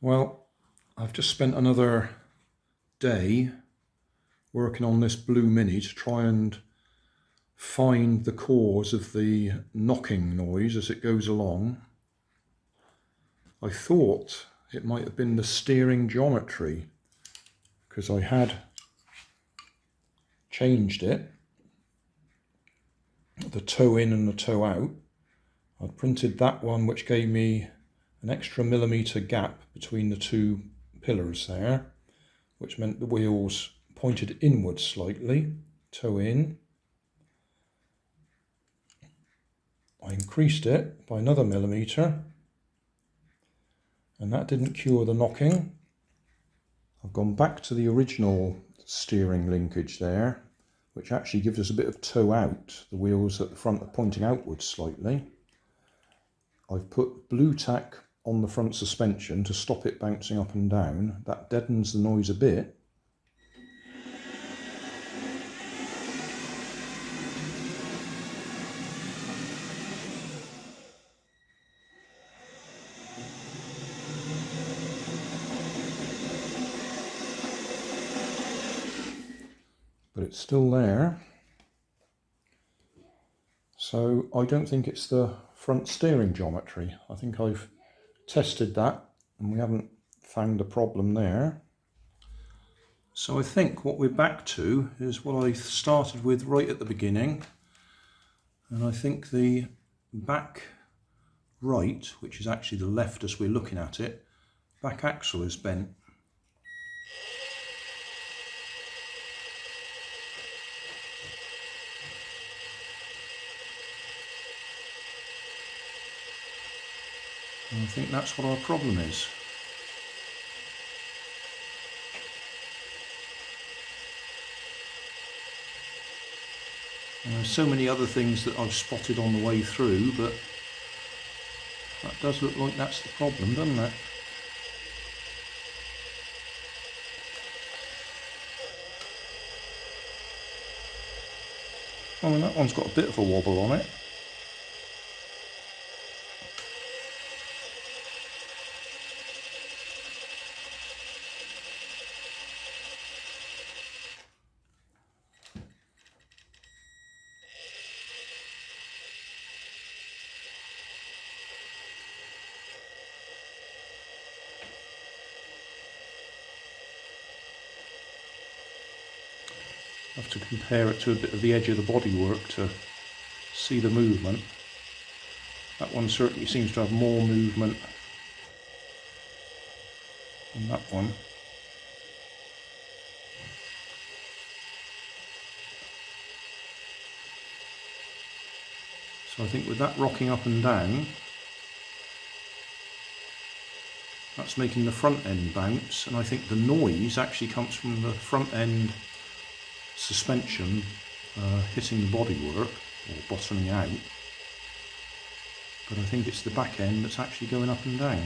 Well, I've just spent another day working on this Blue Mini to try and find the cause of the knocking noise as it goes along. I thought it might have been the steering geometry because I had changed it, the toe in and the toe out. I'd printed that one, which gave me an extra millimetre gap between the two pillars there, which meant the wheels pointed inwards slightly, toe in. I increased it by another millimetre, and that didn't cure the knocking. I've gone back to the original steering linkage there, which actually gives us a bit of toe out. The wheels at the front are pointing outwards slightly. I've put blue tack on the front suspension to stop it bouncing up and down. That deadens the noise a bit. But it's still there. So I don't think it's the front steering geometry. I think I've tested that and we haven't found a problem there. So I think what we're back to is what I started with right at the beginning. And I think the back right, which is actually the left as we're looking at it, back axle is bent. And I think that's what our problem is. And there's so many other things that I've spotted on the way through, but that does look like that's the problem, doesn't it? I mean, that one's got a bit of a wobble on it. I have to compare it to a bit of the edge of the bodywork to see the movement. That one certainly seems to have more movement than that one. So I think with that rocking up and down, that's making the front end bounce, and I think the noise actually comes from the front end suspension hitting the bodywork or bottoming out, but I think it's the back end that's actually going up and down.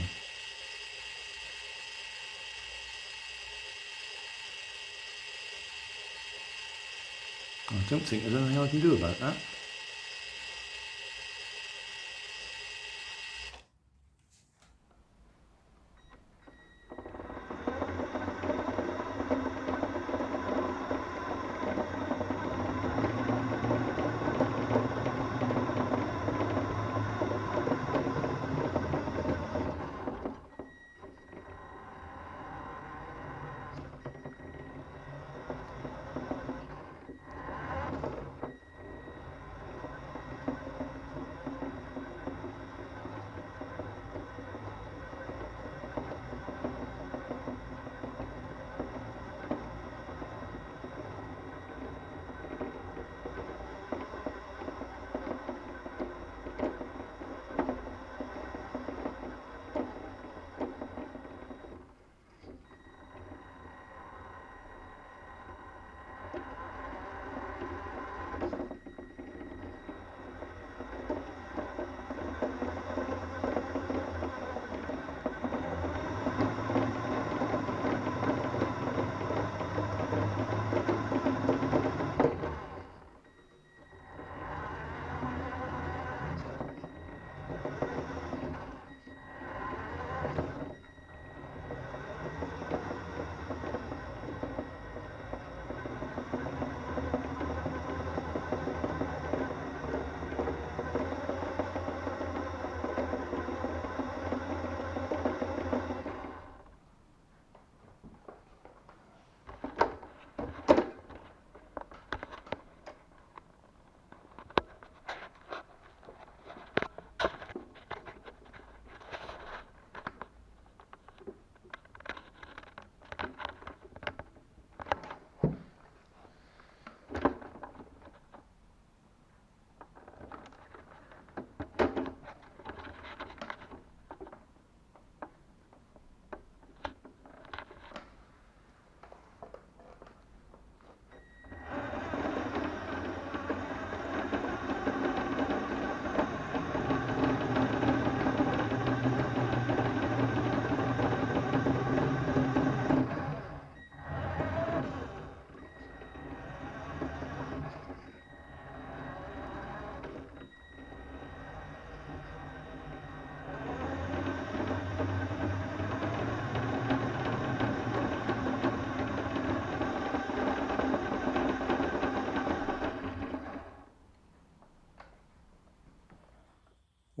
I don't think there's anything I can do about that.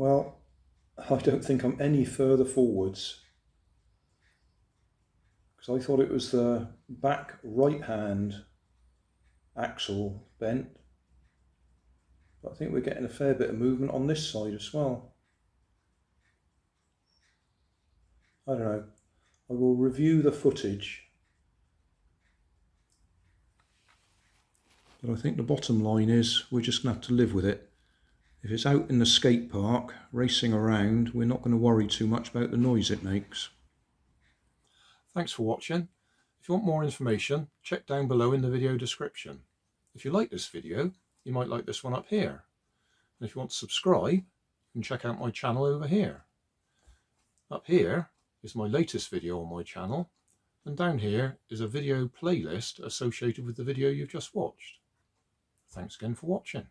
Well, I don't think I'm any further forwards, because I thought it was the back right hand axle bent, but I think we're getting a fair bit of movement on this side as well. I don't know. I will review the footage, but I think the bottom line is we're just going to have to live with it. If it's out in the skate park racing around, we're not going to worry too much about the noise it makes. Thanks for watching. If you want more information, check down below in the video description. If you like this video, you might like this one up here. And if you want to subscribe, you can check out my channel over here. Up here is my latest video on my channel, and down here is a video playlist associated with the video you've just watched. Thanks again for watching.